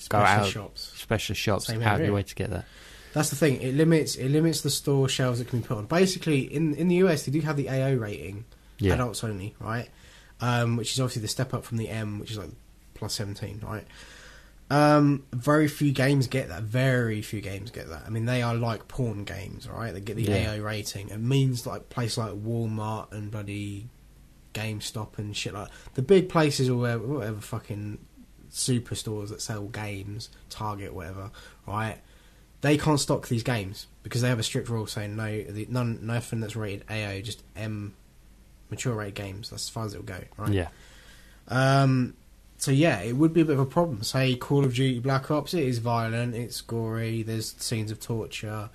go out specialist shops out of your way to get that. That's the thing. It limits the store shelves that can be put on. Basically, in the US, they do have the AO rating, adults only, right? Which is obviously the step up from the M, which is like plus 17, right? Very few games get that. I mean, they are like porn games, right? They get the AO rating. It means like places like Walmart and bloody GameStop and shit like that. The big places or whatever fucking superstores that sell games, Target, whatever, right? They can't stock these games because they have a strict rule saying nothing that's rated AO, just M, mature rated games. That's as far as it'll go, right? Yeah. So yeah, it would be a bit of a problem. Say Call of Duty Black Ops, it is violent, it's gory, there's scenes of torture,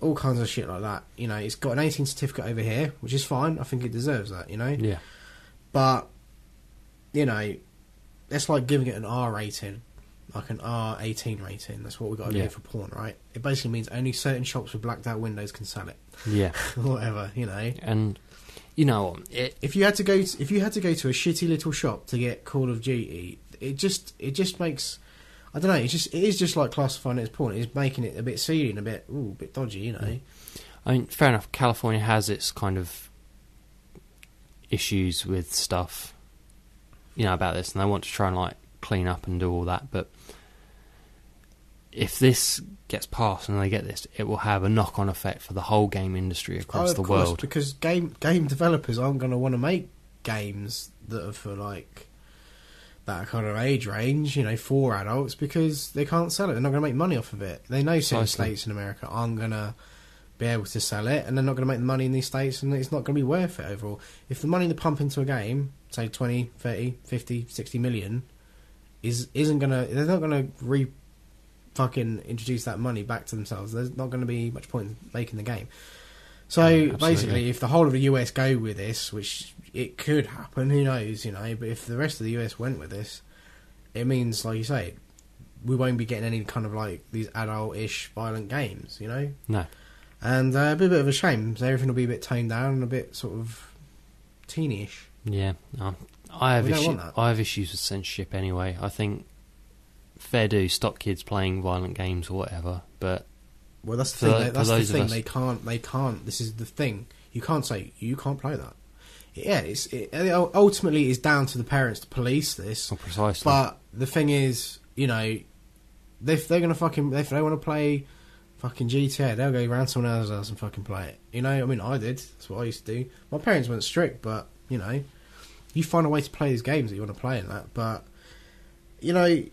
all kinds of shit like that. You know, it's got an 18 certificate over here, which is fine. I think it deserves that, you know? Yeah. But, you know, that's like giving it an R rating, like an R18 rating. That's what we've got to do for porn, right? It basically means only certain shops with blacked out windows can sell it. Yeah. Whatever, you know. And you know, if you had to go to a shitty little shop to get Call of Duty, it just makes, I don't know. It is just like classifying it as porn. It's making it a bit seedy and a bit dodgy, you know. I mean, fair enough. California has its kind of issues with stuff, you know, about this, and they want to try and like clean up and do all that. But if this gets passed and they get this, it will have a knock-on effect for the whole game industry across the world. Because game developers aren't going to want to make games that are for like that kind of age range, you know, for adults, because they can't sell it. They're not going to make money off of it. They know certain states in America aren't going to be able to sell it, and they're not going to make the money in these states, and it's not going to be worth it overall. If the money they pump into a game, say 20, 30, 50, 60 million, isn't going to, they're not going to fucking introduce that money back to themselves. There's not going to be much point in making the game. So basically, if the whole of the US go with this, which it could happen, who knows, you know, but if the rest of the US went with this, it means, like you say, we won't be getting any kind of like these adult-ish violent games, you know? No. And it'll be a bit of a shame. So everything will be a bit toned down and a bit sort of teeny-ish. Yeah. I have issues with censorship anyway. I think fair do, stop kids playing violent games or whatever, but well, that's the thing. That's the thing. They can't. This is the thing. You can't say you can't play that. Yeah, ultimately it's down to the parents to police this. Oh, precisely. But the thing is, you know, if they want to play fucking GTA, they'll go around someone else's house and fucking play it. You know, I mean, I did. That's what I used to do. My parents weren't strict, but You know, you find a way to play these games that you want to play in that. But you know,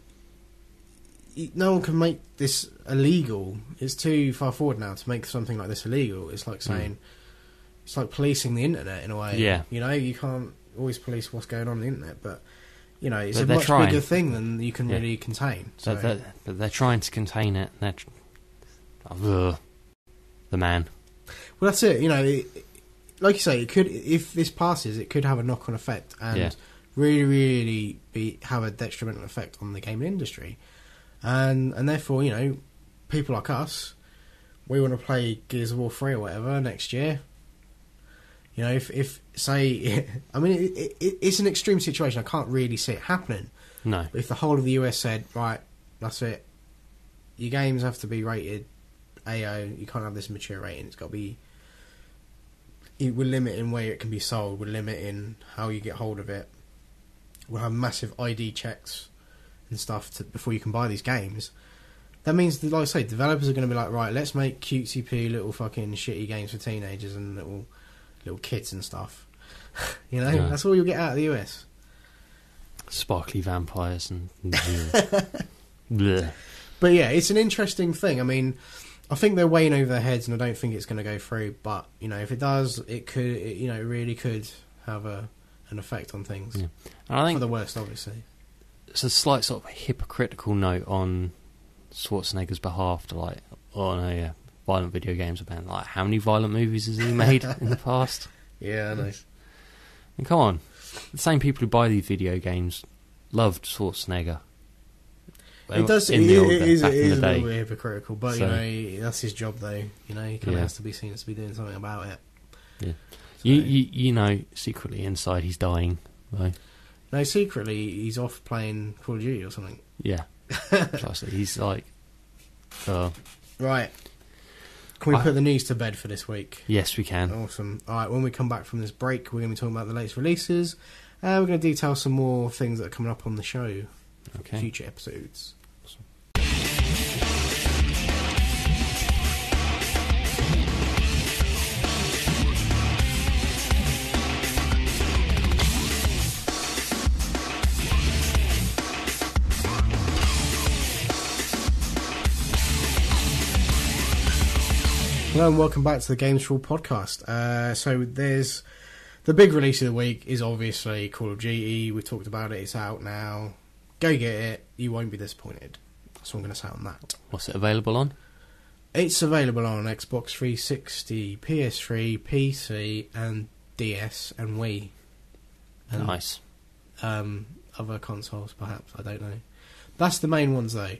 no one can make this illegal. It's too far forward now to make something like this illegal. It's like saying, it's like policing the internet in a way. Yeah. You know, you can't always police what's going on the internet, but you know, it's But a they're much trying. bigger thing than you can really contain. So. But they're trying to contain it. The man. Well, that's it. You know, like you say, it could, if this passes, it could have a knock-on effect and really, really have a detrimental effect on the gaming industry. And therefore, you know, people like us, we want to play Gears of War 3 or whatever next year. You know, if say, I mean, it's an extreme situation. I can't really see it happening. No. But if the whole of the US said, right, that's it, your games have to be rated AO, you can't have this mature rating, it's got to be, we're limiting where it can be sold, we're limiting how you get hold of it, we'll have massive ID checks and stuff before you can buy these games. That means that, like I say, developers are going to be like, right, let's make cutesy poo little fucking shitty games for teenagers and little kids and stuff. You know, that's all you'll get out of the US. Sparkly vampires and bleh. But yeah, it's an interesting thing. I mean, I think they're weighing over their heads, and I don't think it's going to go through. But you know, if it does, it could. You know, it really could have an effect on things. Yeah. And I think for the worst, obviously. It's a slight sort of hypocritical note on Schwarzenegger's behalf to like, oh no, yeah, violent video games are banned. Like, how many violent movies has he made in the past? Yeah, I know. And come on, the same people who buy these video games loved Schwarzenegger. It does. It is a little bit hypocritical, but so, you know, that's his job, though. You know, he kind of has to be seen as to be doing something about it. Yeah, so, you know, secretly inside he's dying, though. No, secretly he's off playing Call of Duty or something. Yeah, precisely. He's like, right. Can we put the news to bed for this week? Yes, we can. Awesome. All right, when we come back from this break, we're going to be talking about the latest releases. We're going to detail some more things that are coming up on the show. Okay. Future episodes. Awesome. Hello and welcome back to the Games4all podcast. So there's the big release of the week is obviously Call of Duty. We talked about it. It's out now. Go get it. You won't be disappointed. That's what I'm going to say on that. What's it available on? It's available on Xbox 360, PS3, PC, and DS and Wii. And, nice. Other consoles, perhaps. I don't know. That's the main ones, though.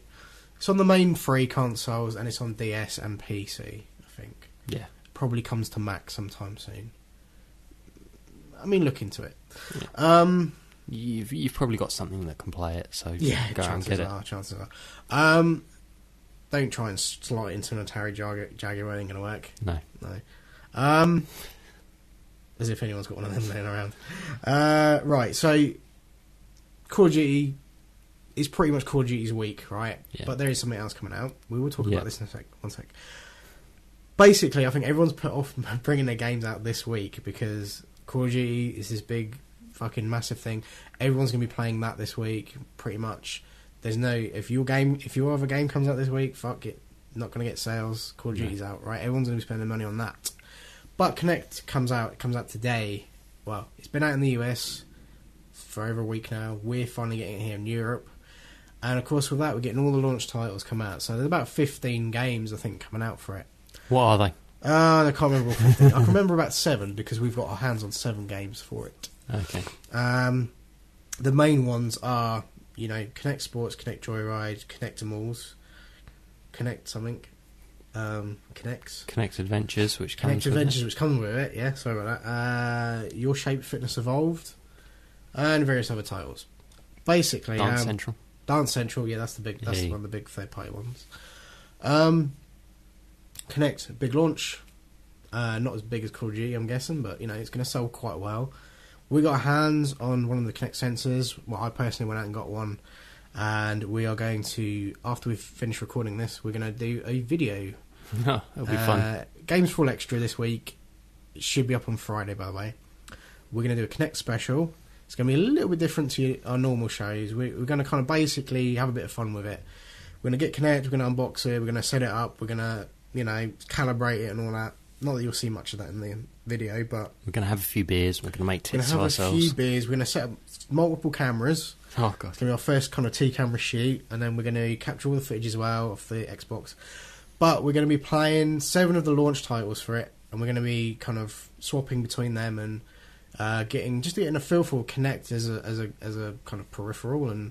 It's on the main three consoles, and it's on DS and PC. I think. Yeah. Probably comes to Mac sometime soon. I mean, look into it. Yeah. You've probably got something that can play it, so yeah, go out and get it. Chances are. Don't try and slot into an Atari Jaguar. Ain't gonna work. No. As if anyone's got one of them laying around. Right. So, Call of Duty is pretty much Call of Duty's week, right? Yeah. But there is something else coming out. We will talk about this in a sec. One sec. Basically, I think everyone's put off bringing their games out this week because Call of Duty is this big, fucking massive thing. Everyone's going to be playing that this week, pretty much. There's no... If your other game comes out this week, fuck it. Not going to get sales. Call of Duty's out, right? Everyone's going to be spending money on that. But Connect comes out. It comes out today. Well, it's been out in the US for over a week now. We're finally getting it here in Europe. And, of course, with that, we're getting all the launch titles come out. So there's about 15 games, I think, coming out for it. What are they? I can't remember all 15. I can remember about 7 because we've got our hands on 7 games for it. Okay. The main ones are, you know, Connect Sports, Connect Joyride, Connect-A-Malls, Connect something, Connects. Connect Adventures, which comes which come with it, yeah, sorry about that. Your Shape Fitness Evolved, and various other titles. Basically, Dance Central. Dance Central, yeah, that's one of the big third-party ones. Connect, big launch. Not as big as Call of Duty, I'm guessing, but you know it's going to sell quite well. We got our hands on one of the Connect sensors. Well, I personally went out and got one, and we are going to, after we've finished recording this, we're going to do a video. Oh, it'll be fun. Games4all Extra this week. It should be up on Friday, by the way. we're going to do a Connect special. It's going to be a little bit different to our normal shows. We're going to kind of basically have a bit of fun with it. We're going to get Connect, we're going to unbox it, we're going to set it up, we're going to, calibrate it and all that. Not that you'll see much of that in the video, but... We're going to have a few beers, we're going to make tips of ourselves. We're going to have a few beers, we're going to set up multiple cameras. Oh, God. It's going to be our first kind of T-camera shoot, and then we're going to capture all the footage as well of the Xbox. But we're going to be playing 7 of the launch titles for it, and we're going to be kind of swapping between them and getting a feel for Kinect as a kind of peripheral, and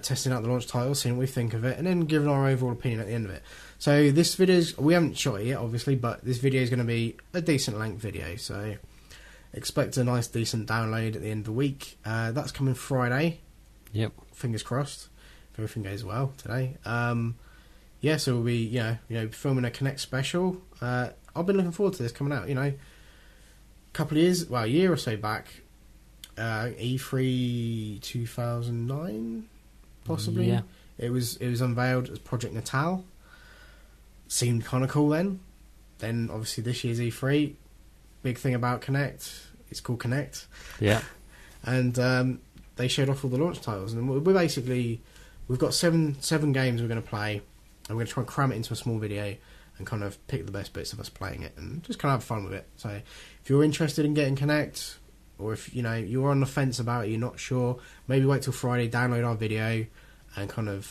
testing out the launch titles, seeing what we think of it, and then giving our overall opinion at the end of it. So this video's, we haven't shot it yet, obviously, but this video is going to be a decent length video. So expect a nice, decent download at the end of the week. That's coming Friday. Yep. Fingers crossed if everything goes well today. So we'll be filming a Connect special. I've been looking forward to this coming out. A couple of years, a year or so back, E3 2009, possibly. Yeah. It was unveiled as Project Natal. Seemed kind of cool then. Then obviously this year's E3, big thing about Connect. It's called Connect. Yeah. And they showed off all the launch titles, and we've got seven games we're going to play, and we're going to try and cram it into a small video and kind of pick the best bits of us playing it and just kind of have fun with it. So if you're interested in getting Connect, or if you're on the fence about it, you're not sure, maybe wait till Friday, download our video, and kind of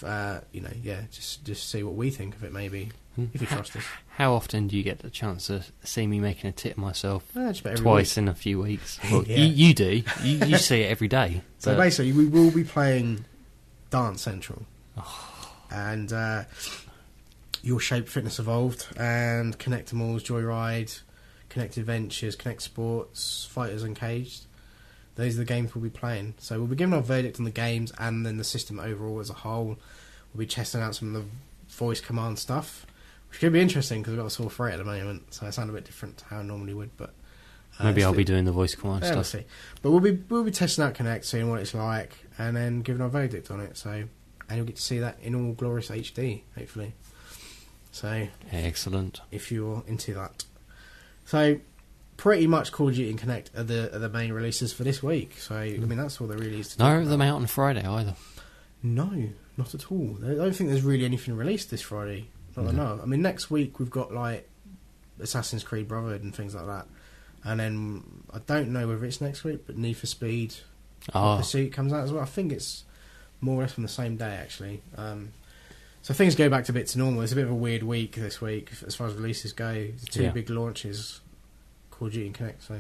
just see what we think of it, maybe, if you trust us. How often do you get the chance to see me making a tit of myself? Just about every Twice week. in a few weeks. Well, you do. You see it every day. So basically, we will be playing Dance Central, and Your Shape Fitness Evolved, and Connectimals, Joyride, Connect Adventures, Connect Sports, Fighters Uncaged. Those are the games we'll be playing. So we'll be giving our verdict on the games and then the system overall as a whole. We'll be testing out some of the voice command stuff, which could be interesting because we've got a sore threat at the moment, so it sounds a bit different to how I normally would. But maybe I'll be doing the voice command stuff. We'll see. But we'll be testing out Connect, seeing what it's like, and then giving our verdict on it. So, and you'll get to see that in all glorious HD, hopefully. So excellent. If you're into that. So pretty much Call of Duty and Connect are the main releases for this week. So I mean that's all there really is to talk about. No, them out on Friday either. No, not at all. I don't think there's really anything released this Friday. No. I mean next week we've got like Assassin's Creed Brotherhood and things like that, and then I don't know whether it's next week, but Need for Speed Pursuit comes out as well. I think it's more or less on the same day actually. So things go back to a bit to normal. It's a bit of a weird week this week as far as releases go. The two big launches, Call of Duty and Connect. So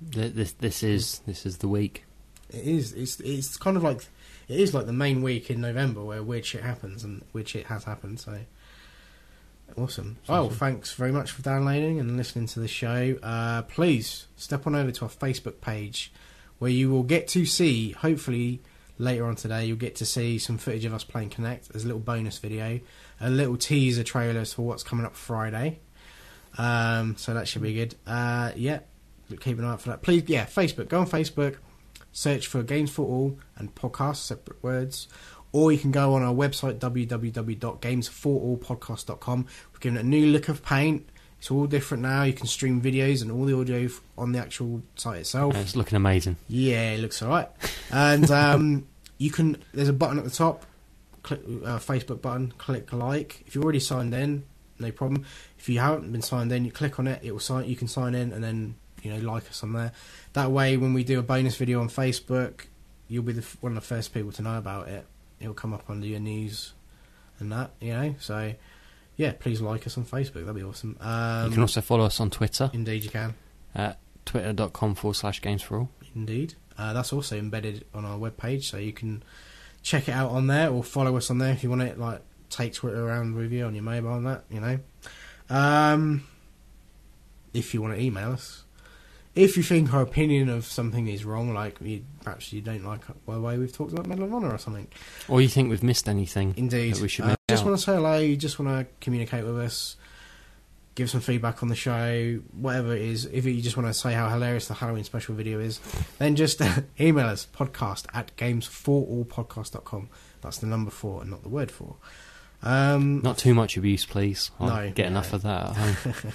this is the week. It is. It's kind of like it is like the main week in November where weird shit happens, and weird shit has happened. So awesome. Oh, thanks very much for downloading and listening to the show. Please step on over to our Facebook page where you will get to see, hopefully later on today, you'll get to see some footage of us playing Connect. There's a little bonus video, a little teaser trailers for what's coming up Friday. So that should be good. Keep an eye out for that. Please, Facebook. Go on Facebook, search for Games4all and podcasts, separate words. Or you can go on our website, www.games4allpodcast.com. We've given it a new look of paint. It's all different now. You can stream videos and all the audio on the actual site itself. It's looking amazing. Yeah, it looks alright. And there's a button at the top, click Facebook button, click like. If you're already signed in, no problem. If you haven't been signed in, you click on it, you can sign in and then like us on there. That way, when we do a bonus video on Facebook, you'll be one of the first people to know about it. It'll come up under your news and that, So, yeah, please like us on Facebook. That'd be awesome. You can also follow us on Twitter. Indeed, you can. At twitter.com/Games4all. Indeed. That's also embedded on our webpage, so you can check it out on there or follow us on there if you want to take Twitter around with you on your mobile and that, If you want to email us. If you think our opinion of something is wrong, perhaps you don't like the way we've talked about Medal of Honor or something. Or you think we've missed anything. Indeed. That we should just want to say hello, you just want to communicate with us, give some feedback on the show, whatever it is. If you just want to say how hilarious the Halloween special video is, then just email us, podcast@games4allpodcast.com. That's the number 4 and not the word 4. Not too much abuse, please. I'll get enough of that at home.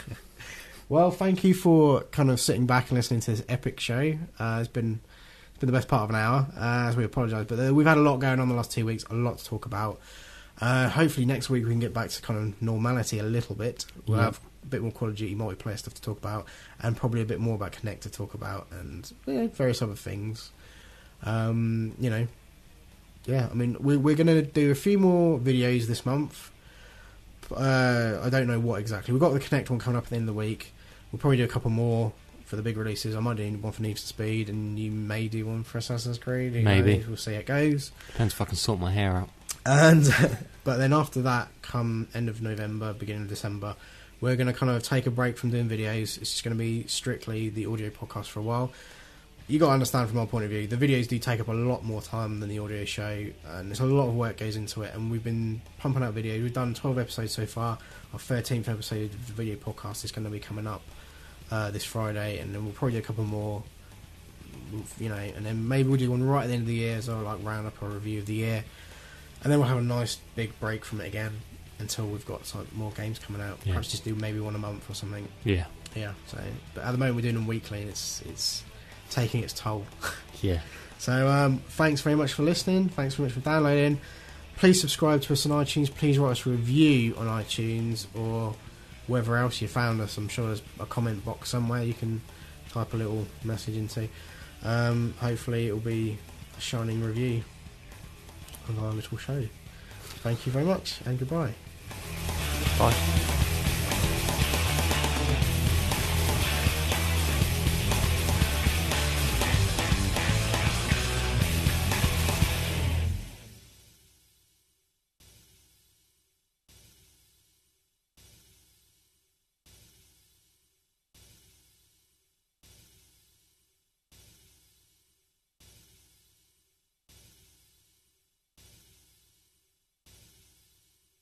Well, thank you for kind of sitting back and listening to this epic show. It's been the best part of an hour, as we apologise. But we've had a lot going on the last 2 weeks, a lot to talk about. Hopefully next week we can get back to kind of normality a little bit. We'll have a bit more Call of Duty multiplayer stuff to talk about, and probably a bit more about Connect to talk about, and various other things. I mean, we're going to do a few more videos this month. I don't know what exactly. We've got the Connect one coming up at the end of the week. We'll probably do a couple more for the big releases. I might do one for Need for Speed, and you may do one for Assassin's Creed. Maybe. We'll see how it goes. Depends if I can sort my hair out. But then after that, come end of November, beginning of December, we're going to kind of take a break from doing videos. It's just going to be strictly the audio podcast for a while. You got to understand from our point of view, the videos do take up a lot more time than the audio show, and there's a lot of work goes into it, and we've been pumping out videos. We've done 12 episodes so far. Our 13th episode of the video podcast is going to be coming up this Friday, and then we'll probably do a couple more, and then maybe we'll do one right at the end of the year, so like round up or review of the year, and then we'll have a nice big break from it again until we've got some more games coming out. Yeah. Perhaps just do maybe one a month or something. Yeah. So, but at the moment we're doing them weekly, and it's taking its toll. Yeah. So thanks very much for listening. Thanks very much for downloading. Please subscribe to us on iTunes. Please write us a review on iTunes or wherever else you found us. I'm sure there's a comment box somewhere you can type a little message into. Hopefully it'll be a shining review of our little show. Thank you very much, and goodbye. Bye.